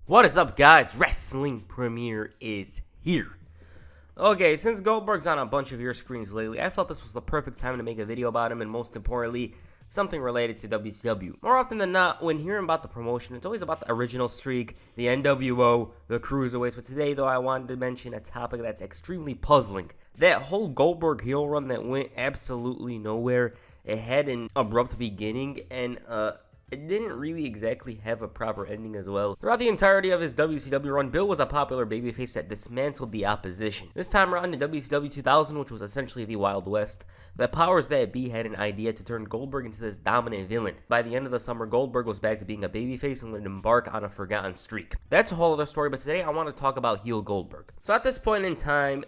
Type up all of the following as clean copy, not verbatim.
What is up, guys? Wrestling Premiere is here. Okay, since Goldberg's on a bunch of your screens lately, I felt this was the perfect time to make a video about him, and most importantly, something related to WCW. More often than not, when hearing about the promotion, it's always about the original streak, the NWO, the Cruiserweights, but today, though, I wanted to mention a topic that's extremely puzzling. That whole Goldberg heel run that went absolutely nowhere. It had an abrupt beginning, and it didn't really exactly have a proper ending as well. Throughout the entirety of his WCW run, Bill was a popular babyface that dismantled the opposition. This time around in WCW 2000, which was essentially the Wild West, the powers that be had an idea to turn Goldberg into this dominant villain. By the end of the summer, Goldberg was back to being a babyface and would embark on a forgotten streak. That's a whole other story, but today I want to talk about heel Goldberg. So at this point in time,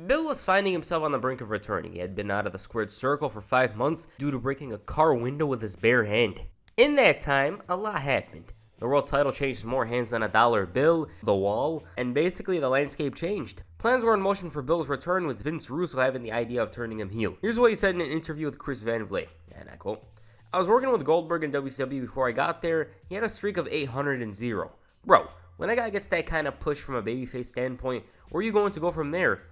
Bill was finding himself on the brink of returning. He had been out of the squared circle for 5 months due to breaking a car window with his bare hand. In that time, a lot happened. The world title changed more hands than a dollar bill, the wall, and basically the landscape changed. Plans were in motion for Bill's return, with Vince Russo having the idea of turning him heel. Here's what he said in an interview with Chris Van Vliet, and I quote, "I was working with Goldberg in WCW before I got there. He had a streak of 800-0. Bro, when a guy gets that kind of push from a babyface standpoint, where are you going to go from there?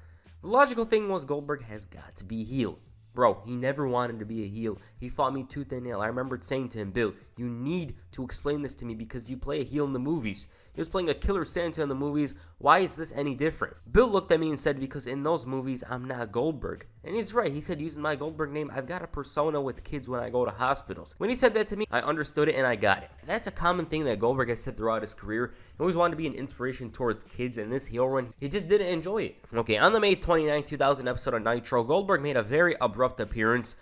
The logical thing was Goldberg has got to be heel. Bro, he never wanted to be a heel. He fought me tooth and nail. I remembered saying to him, Bill, you need to explain this to me because you play a heel in the movies. He was playing a killer Santa in the movies. Why is this any different? Bill looked at me and said, because in those movies, I'm not Goldberg. And he's right. He said, using my Goldberg name, I've got a persona with kids when I go to hospitals. When he said that to me, I understood it and I got it. And that's a common thing that Goldberg has said throughout his career. He always wanted to be an inspiration towards kids, and this heel run, he just didn't enjoy it. Okay, on the May 29, 2000 episode of Nitro, Goldberg made a very abrupt appearance,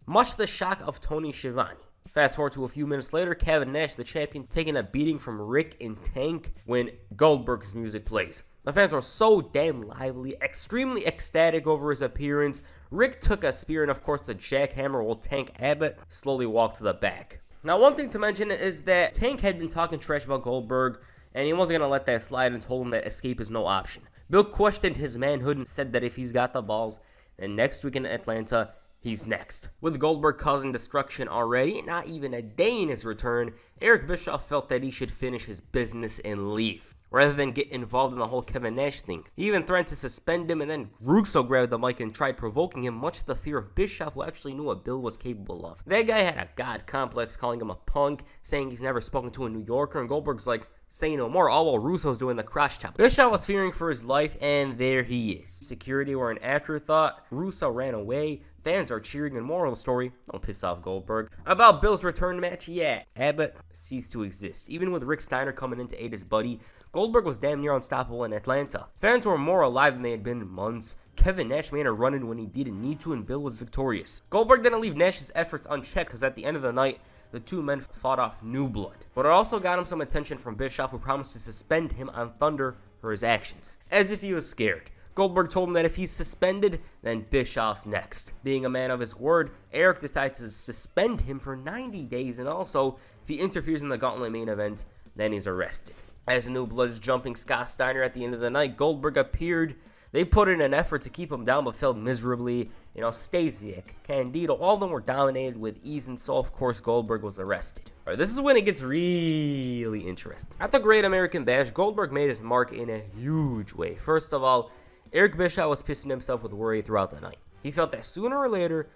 much to the shock of Tony Schiavone. Fast forward to a few minutes later, Kevin Nash, the champion, taking a beating from Rick and Tank when Goldberg's music plays. The fans were so damn lively, extremely ecstatic over his appearance. Rick took a spear, and of course the jackhammer while Tank Abbott slowly walked to the back. Now, one thing to mention is that Tank had been talking trash about Goldberg, and he wasn't going to let that slide and told him that escape is no option. Bill questioned his manhood and said that if he's got the balls, then next week in Atlanta, he's next. With Goldberg causing destruction already, not even a day in his return, Eric Bischoff felt that he should finish his business and leave, rather than get involved in the whole Kevin Nash thing. He even threatened to suspend him, and then Russo grabbed the mic and tried provoking him, much to the fear of Bischoff, who actually knew what Bill was capable of. That guy had a god complex, calling him a punk, saying he's never spoken to a New Yorker, and Goldberg's like, say no more, all while Russo's doing the crotch chop. Bischoff was fearing for his life, and there he is. Security were an afterthought. Russo ran away. Fans are cheering, and moral of the story, don't piss off Goldberg. About Bill's return match, yeah, Abbott ceased to exist. Even with Rick Steiner coming in to aid his buddy, Goldberg was damn near unstoppable in Atlanta. Fans were more alive than they had been in months. Kevin Nash made a run-in when he didn't need to, and Bill was victorious. Goldberg didn't leave Nash's efforts unchecked, because at the end of the night, the two men fought off new blood. But it also got him some attention from Bischoff, who promised to suspend him on Thunder for his actions, as if he was scared. Goldberg told him that if he's suspended, then Bischoff's next. Being a man of his word, Eric decided to suspend him for 90 days, and also, if he interferes in the Gauntlet main event, then he's arrested. As New Blood's jumping Scott Steiner at the end of the night, Goldberg appeared. They put in an effort to keep him down, but failed miserably. Stasiak, Candido, all of them were dominated with ease, and so, of course, Goldberg was arrested. Alright, this is when it gets really interesting. At the Great American Bash, Goldberg made his mark in a huge way. First of all, Eric Bischoff was pissing himself with worry throughout the night. He felt that sooner or later,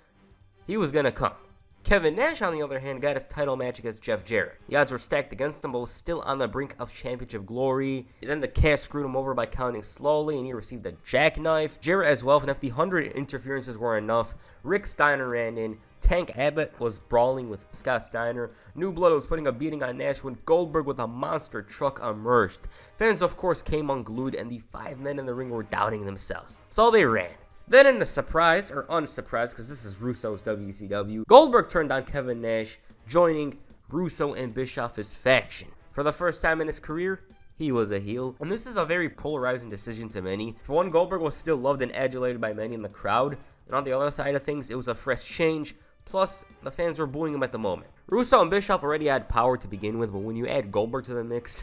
he was going to come. Kevin Nash, on the other hand, got his title match against Jeff Jarrett. The odds were stacked against him, but was still on the brink of championship glory. Then the cast screwed him over by counting slowly, and he received a jackknife. Jarrett as well, and if the 100 interferences were enough, Rick Steiner ran in. Tank Abbott was brawling with Scott Steiner. New Blood was putting a beating on Nash when Goldberg with a monster truck emerged. Fans, of course, came unglued, and the 5 men in the ring were doubting themselves. So they ran. Then in a surprise, or unsurprise, because this is Russo's WCW, Goldberg turned on Kevin Nash, joining Russo and Bischoff as faction. For the first time in his career, he was a heel, and this is a very polarizing decision to many. For one, Goldberg was still loved and adulated by many in the crowd, and on the other side of things, it was a fresh change. Plus, the fans were booing him at the moment. Russo and Bischoff already had power to begin with, but when you add Goldberg to the mix,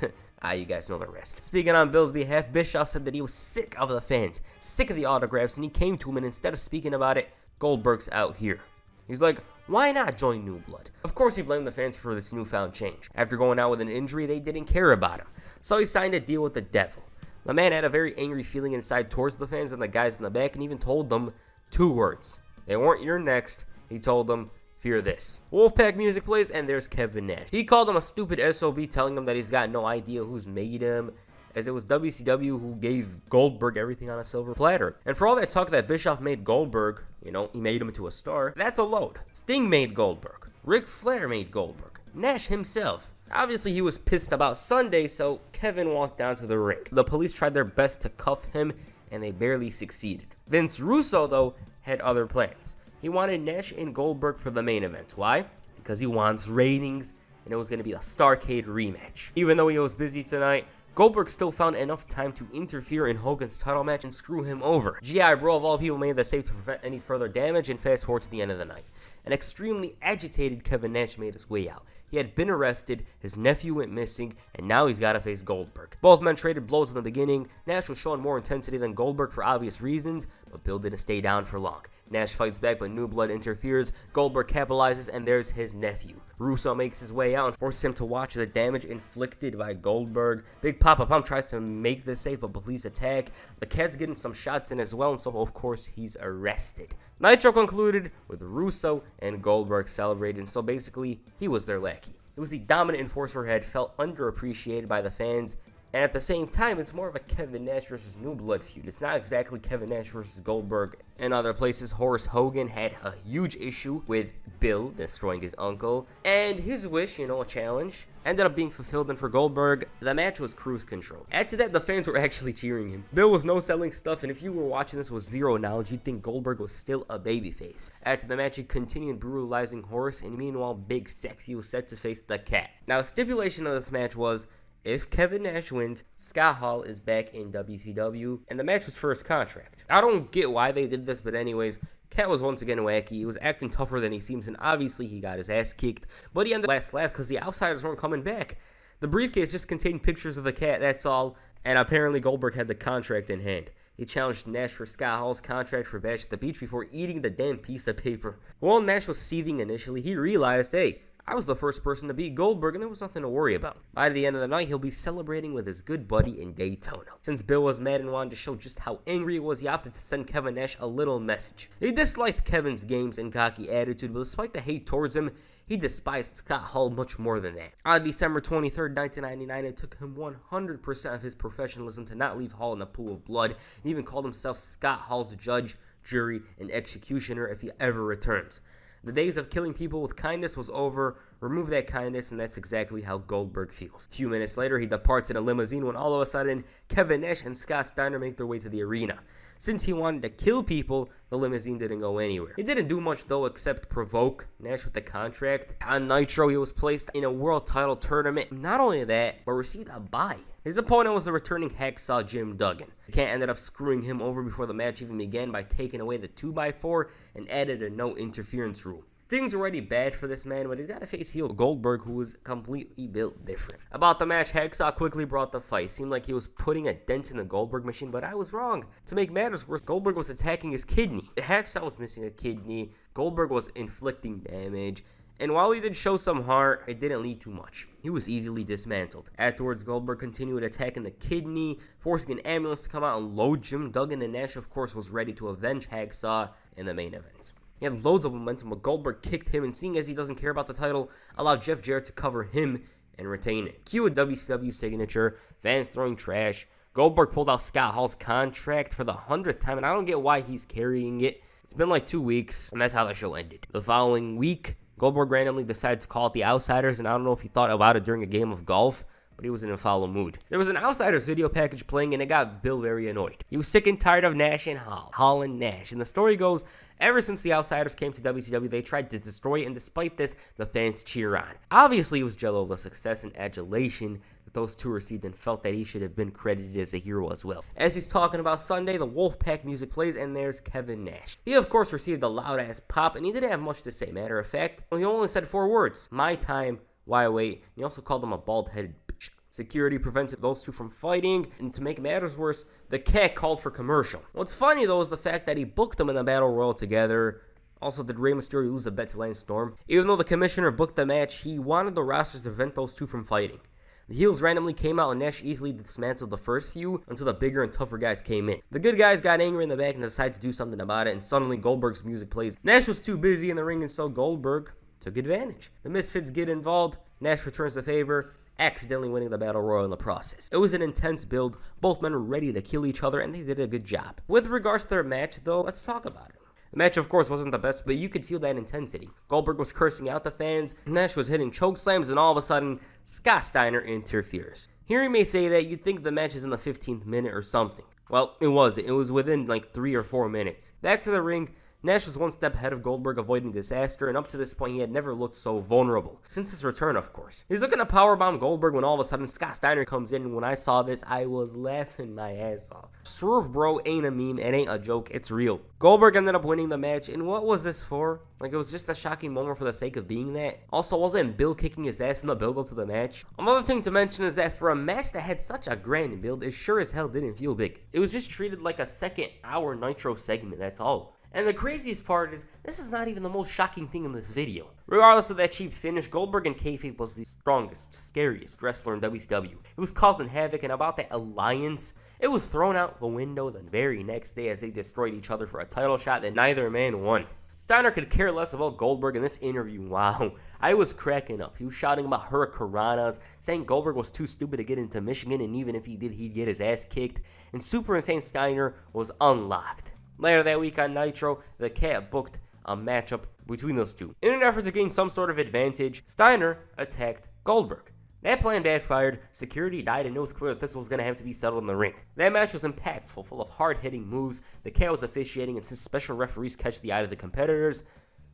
you guys know the rest. Speaking on Bill's behalf, Bischoff said that he was sick of the fans, sick of the autographs, and he came to him, and instead of speaking about it, Goldberg's out here. He's like, why not join New Blood? Of course he blamed the fans for this newfound change. After going out with an injury, they didn't care about him. So he signed a deal with the devil. The man had a very angry feeling inside towards the fans and the guys in the back, and even told them 2 words. They weren't your next. He told them, fear this. Wolfpack music plays, and there's Kevin Nash. He called him a stupid SOB, telling him that he's got no idea who's made him, as it was WCW who gave Goldberg everything on a silver platter. And for all that talk that Bischoff made Goldberg, he made him into a star, that's a load. Sting made Goldberg. Ric Flair made Goldberg. Nash himself. Obviously, he was pissed about Sunday, so Kevin walked down to the ring. The police tried their best to cuff him, and they barely succeeded. Vince Russo, though, had other plans. He wanted Nash and Goldberg for the main event. Why? Because he wants ratings, and it was going to be a Starrcade rematch. Even though he was busy tonight, Goldberg still found enough time to interfere in Hogan's title match and screw him over. G.I. Bro of all people made the save to prevent any further damage, and fast forward to the end of the night. An extremely agitated Kevin Nash made his way out. He had been arrested, his nephew went missing, and now he's got to face Goldberg. Both men traded blows in the beginning. Nash was showing more intensity than Goldberg for obvious reasons, but Bill didn't stay down for long. Nash fights back, but New Blood interferes. Goldberg capitalizes, and there's his nephew. Russo makes his way out and forces him to watch the damage inflicted by Goldberg. Big Papa Pump tries to make the save, but police attack. The Cat's getting some shots in as well, and so of course he's arrested. Nitro concluded with Russo and Goldberg celebrating, so basically he was their lackey. He was the dominant enforcer who had felt underappreciated by the fans, and at the same time, it's more of a Kevin Nash versus New Blood feud. It's not exactly Kevin Nash versus Goldberg. In other places, Horace Hogan had a huge issue with Bill destroying his uncle, and his wish, a challenge, ended up being fulfilled, and for Goldberg, the match was cruise control. Add to that, the fans were actually cheering him. Bill was no-selling stuff, and if you were watching this with zero knowledge, you'd think Goldberg was still a babyface. After the match, he continued brutalizing Horace, and meanwhile, Big Sexy was set to face the Cat. Now, the stipulation of this match was, if Kevin Nash wins, Scott Hall is back in WCW, and the match was for his contract. I don't get why they did this, but anyways, Cat was once again wacky. He was acting tougher than he seems, and obviously he got his ass kicked, but he ended last laugh because the Outsiders weren't coming back. The briefcase just contained pictures of the Cat, that's all, and apparently Goldberg had the contract in hand. He challenged Nash for Scott Hall's contract for Bash at the Beach before eating the damn piece of paper. While Nash was seething initially, he realized, hey, I was the first person to beat Goldberg, and there was nothing to worry about. By the end of the night, he'll be celebrating with his good buddy in Daytona. Since Bill was mad and wanted to show just how angry he was, he opted to send Kevin Nash a little message. He disliked Kevin's games and cocky attitude, but despite the hate towards him, he despised Scott Hall much more than that. On December 23rd, 1999, it took him 100% of his professionalism to not leave Hall in a pool of blood. He even called himself Scott Hall's judge, jury, and executioner if he ever returns. The days of killing people with kindness was over. Remove that kindness, and that's exactly how Goldberg feels. A few minutes later, he departs in a limousine when all of a sudden, Kevin Nash and Scott Steiner make their way to the arena. Since he wanted to kill people, the limousine didn't go anywhere. He didn't do much, though, except provoke Nash with the contract. On Nitro, he was placed in a world title tournament. Not only that, but received a bye. His opponent was the returning Hacksaw Jim Duggan. The Cat ended up screwing him over before the match even began by taking away the 2x4 and added a no interference rule. Things were already bad for this man, but he's got to face heel Goldberg, who was completely built different. About the match, Hacksaw quickly brought the fight. Seemed like he was putting a dent in the Goldberg machine, but I was wrong. To make matters worse, Goldberg was attacking his kidney. Hacksaw was missing a kidney. Goldberg was inflicting damage. And while he did show some heart, it didn't lead to much. He was easily dismantled. Afterwards, Goldberg continued attacking the kidney, forcing an ambulance to come out and load Jim Duggan, and Nash, of course, was ready to avenge Hacksaw in the main event. He had loads of momentum, but Goldberg kicked him, and seeing as he doesn't care about the title, allowed Jeff Jarrett to cover him and retain it. Cue a WCW signature, fans throwing trash. Goldberg pulled out Scott Hall's contract for the 100th time, and I don't get why he's carrying it. It's been like 2 weeks, and that's how the show ended. The following week, Goldberg randomly decided to call it the Outsiders, and I don't know if he thought about it during a game of golf, but he was in a foul mood. There was an Outsiders video package playing, and it got Bill very annoyed. He was sick and tired of Nash and Hall and Nash. And the story goes, ever since the Outsiders came to WCW, they tried to destroy it, and despite this, the fans cheer on. Obviously, it was Jello of the success and adulation that those two received, and felt that he should have been credited as a hero as well. As he's talking about Sunday, the Wolfpack music plays, and there's Kevin Nash. He, of course, received a loud-ass pop, and he didn't have much to say. Matter of fact, he only said 4 words. My time, why wait? And he also called him a bald-headed bitch. Security prevented those two from fighting, and to make matters worse, the Cat called for commercial. What's funny, though, is the fact that he booked them in a battle royal together, Also, did Rey Mysterio lose a bet to Lance Storm? Even though the commissioner booked the match, he wanted the rosters to prevent those two from fighting. The heels randomly came out and Nash easily dismantled the first few until the bigger and tougher guys came in. The good guys got angry in the back and decided to do something about it, and suddenly Goldberg's music plays. Nash was too busy in the ring, and so Goldberg took advantage. The Misfits get involved, Nash returns the favor, accidentally winning the Battle Royal in the process. It was an intense build, both men were ready to kill each other, and they did a good job. With regards to their match though, let's talk about it. The match, of course, wasn't the best, but you could feel that intensity. Goldberg was cursing out the fans, Nash was hitting choke slams, and all of a sudden, Scott Steiner interferes. Here you may say that you'd think the match is in the 15th minute or something. Well, it wasn't. It was within like 3 or 4 minutes. Back to the ring, Nash was one step ahead of Goldberg, avoiding disaster, and up to this point he had never looked so vulnerable. Since his return, of course. He's looking to powerbomb Goldberg when all of a sudden Scott Steiner comes in, and when I saw this, I was laughing my ass off. Swerve bro ain't a meme, it ain't a joke, it's real. Goldberg ended up winning the match, and what was this for? Like, it was just a shocking moment for the sake of being that. Also, wasn't Bill kicking his ass in the build-up to the match? Another thing to mention is that for a match that had such a grand build, it sure as hell didn't feel big. It was just treated like a second-hour Nitro segment, that's all. And the craziest part is, this is not even the most shocking thing in this video. Regardless of that cheap finish, Goldberg and kayfabe was the strongest, scariest wrestler in WCW. It was causing havoc, and about that alliance, it was thrown out the window the very next day as they destroyed each other for a title shot that neither man won. Steiner could care less about Goldberg in this interview. Wow, I was cracking up. He was shouting about hurricanranas, saying Goldberg was too stupid to get into Michigan, and even if he did, he'd get his ass kicked. And Super Insane Steiner was unlocked. Later that week on Nitro, the Cat booked a matchup between those two. In an effort to gain some sort of advantage, Steiner attacked Goldberg. That plan backfired, security died, and it was clear that this was going to have to be settled in the ring. That match was impactful, full of hard-hitting moves. The Cat was officiating, and since special referees catch the eye of the competitors,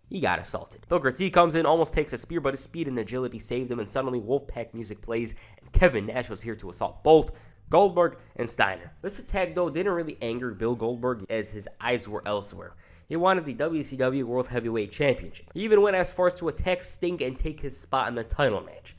he got assaulted. Booker T comes in, almost takes a spear, but his speed and agility saved him, and suddenly Wolfpack music plays, and Kevin Nash was here to assault both Goldberg and Steiner. This attack, though, didn't really anger Bill Goldberg, as his eyes were elsewhere. He wanted the WCW World Heavyweight Championship. He even went as far as to attack Sting and take his spot in the title match.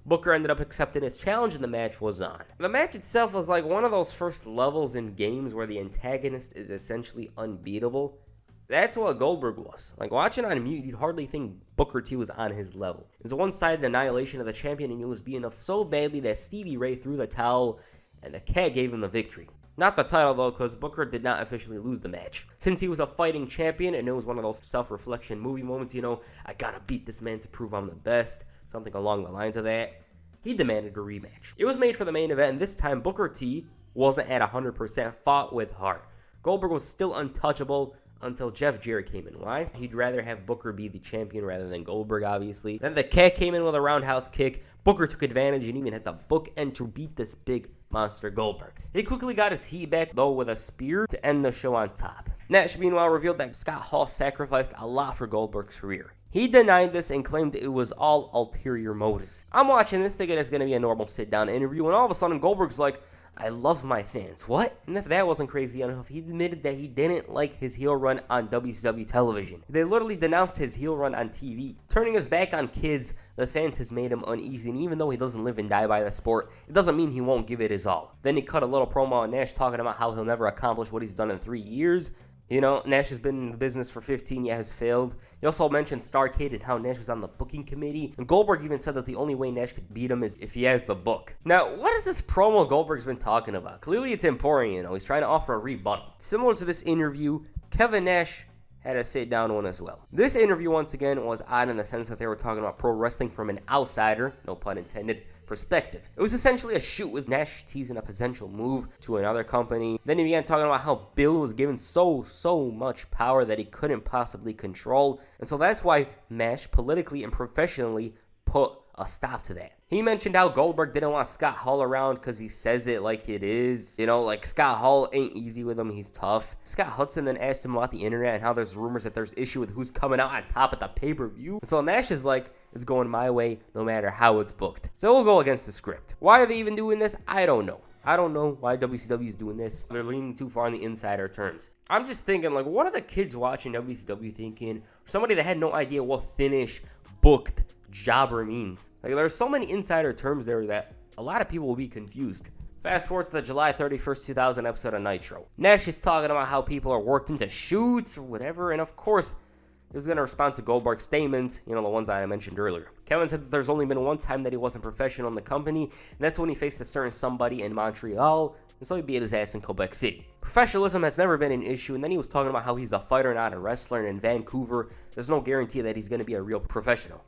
Booker ended up accepting his challenge, and the match was on. The match itself was like one of those first levels in games where the antagonist is essentially unbeatable. That's what Goldberg was. Like, watching on mute, you'd hardly think Booker T was on his level. It was a one-sided annihilation of the champion, and he was beaten up so badly that Stevie Ray threw the towel, and the Cat gave him the victory. Not the title, though, because Booker did not officially lose the match. Since he was a fighting champion, and it was one of those self-reflection movie moments, you know, I gotta beat this man to prove I'm the best, something along the lines of that, he demanded a rematch. It was made for the main event, and this time Booker T wasn't at 100%, fought with heart. Goldberg was still untouchable until Jeff Jarrett came in. Why? He'd rather have Booker be the champion rather than Goldberg, obviously. Then the Cat came in with a roundhouse kick. Booker took advantage and even had the bookend to beat this big monster Goldberg. He quickly got his heat back, though, with a spear to end the show on top. Nash, meanwhile, revealed that Scott Hall sacrificed a lot for Goldberg's career. He denied this and claimed it was all ulterior motives. I'm watching this thinking it's going to be a normal sit-down interview, and all of a sudden Goldberg's like, I love my fans. What? And if that wasn't crazy enough, he admitted that he didn't like his heel run on WCW television. They literally denounced his heel run on TV. Turning his back on kids, the fans has made him uneasy, and even though he doesn't live and die by the sport, it doesn't mean he won't give it his all. Then he cut a little promo on Nash talking about how he'll never accomplish what he's done in 3 years. You know, Nash has been in the business for 15, yet has failed. He also mentioned Starrcade and how Nash was on the booking committee. And Goldberg even said that the only way Nash could beat him is if he has the book. Now, what is this promo Goldberg's been talking about? Clearly it's important, you know. He's trying to offer a rebuttal. Similar to this interview, Kevin Nash had a sit-down one as well. This interview, once again, was odd in the sense that they were talking about pro wrestling from an outsider, no pun intended, perspective. It was essentially a shoot with Nash teasing a potential move to another company. Then he began talking about how Bill was given so much power that he couldn't possibly control. And so that's why Nash politically and professionally put a stop to that. He mentioned how Goldberg didn't want Scott Hall around because he says it like it is. You know, like Scott Hall ain't easy with him, he's tough. Scott Hudson then asked him about the internet and how there's rumors that there's issue with who's coming out on top at the pay-per-view. And so Nash is like, it's going my way no matter how it's booked. So we'll go against the script. Why are they even doing this? I don't know. I don't know why WCW is doing this. They're leaning too far on the insider terms. I'm just thinking, like, what are the kids watching WCW thinking? Somebody that had no idea what finish, booked, jobber means. Like, there are so many insider terms there that a lot of people will be confused. Fast forward to the July 31st, 2000 episode of Nitro. Nash is talking about how people are worked into shoots or whatever, and of course, he was going to respond to Goldberg's statements, the ones that I mentioned earlier. Kevin said that there's only been one time that he wasn't professional in the company, and that's when he faced a certain somebody in Montreal, and so he beat his ass in Quebec City. Professionalism has never been an issue, and then he was talking about how he's a fighter, not a wrestler, and in Vancouver, there's no guarantee that he's going to be a real professional.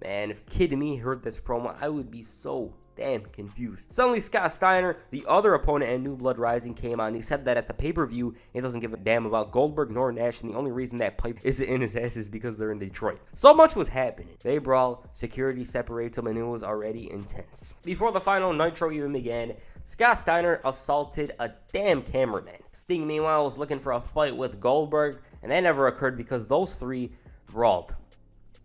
Man, if Kid Me heard this promo, I would be so damn confused. Suddenly, Scott Steiner, the other opponent in New Blood Rising, came on. He said that at the pay-per-view, he doesn't give a damn about Goldberg nor Nash, and the only reason that pipe isn't in his ass is because they're in Detroit. So much was happening. They brawl, security separates them, and it was already intense. Before the final Nitro even began, Scott Steiner assaulted a damn cameraman. Sting, meanwhile, was looking for a fight with Goldberg, and that never occurred because those three brawled.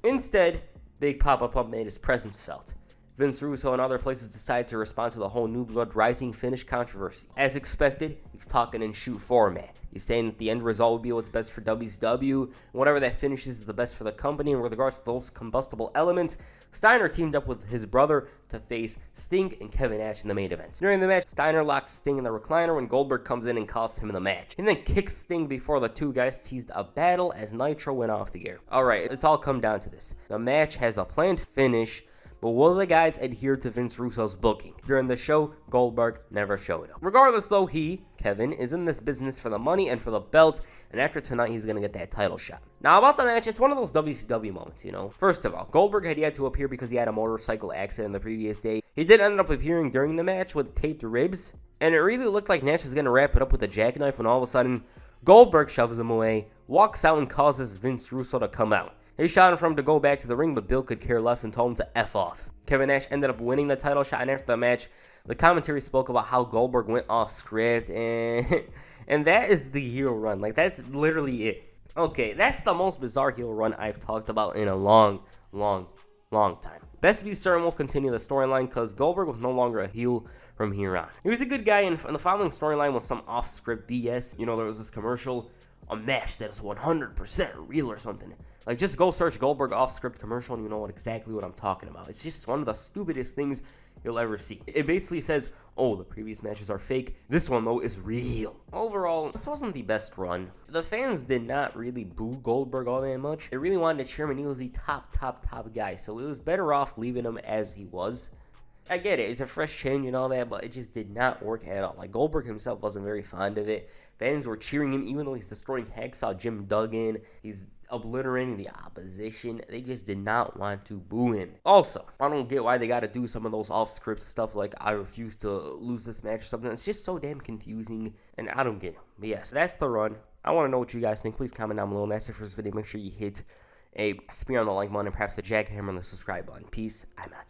Instead, Big Papa Pump made his presence felt. Vince Russo and other places decided to respond to the whole New Blood Rising finish controversy. As expected, he's talking in shoot format. He's saying that the end result will be what's best for WCW, and whatever that finishes is the best for the company. And with regards to those combustible elements, Steiner teamed up with his brother to face Sting and Kevin Nash in the main event. During the match, Steiner locks Sting in the recliner when Goldberg comes in and costs him in the match. He then kicks Sting before the two guys teased a battle as Nitro went off the air. Alright, it's all come down to this. The match has a planned finish, but will the guys adhere to Vince Russo's booking? During the show, Goldberg never showed up. Regardless though, Kevin, is in this business for the money and for the belt, and after tonight, he's going to get that title shot. Now, about the match, it's one of those WCW moments, First of all, Goldberg had yet to appear because he had a motorcycle accident the previous day. He did end up appearing during the match with taped ribs, and it really looked like Nash was going to wrap it up with a jackknife when all of a sudden, Goldberg shoves him away, walks out, and causes Vince Russo to come out. He shouted for him to go back to the ring, but Bill could care less and told him to F off. Kevin Nash ended up winning the title shot, and after the match, the commentary spoke about how Goldberg went off script, and that is the heel run. Like, that's literally it. Okay, that's the most bizarre heel run I've talked about in a long time. Best be certain we'll continue the storyline because Goldberg was no longer a heel from here on. He was a good guy, and the following storyline was some off-script BS. There was this commercial, a match that is 100% real or something. Like, just go search Goldberg off-script commercial and you know exactly what I'm talking about. It's just one of the stupidest things you'll ever see. It basically says, oh, the previous matches are fake. This one, though, is real. Overall, this wasn't the best run. The fans did not really boo Goldberg all that much. They really wanted to cheer him, and he was the top guy. So it was better off leaving him as he was. I get it. It's a fresh change and all that, but it just did not work at all. Like, Goldberg himself wasn't very fond of it. Fans were cheering him, even though he's destroying Hacksaw Jim Duggan. He's obliterating the opposition. They just did not want to boo him. Also, I don't get why they got to do some of those off-script stuff like I refuse to lose this match or something. It's just so damn confusing, and I don't get it. But yes, that's the run. I want to know what you guys think. Please comment down below, and that's it for this video. Make sure you hit a spear on the like button and perhaps a jackhammer on the subscribe button. Peace. I'm out.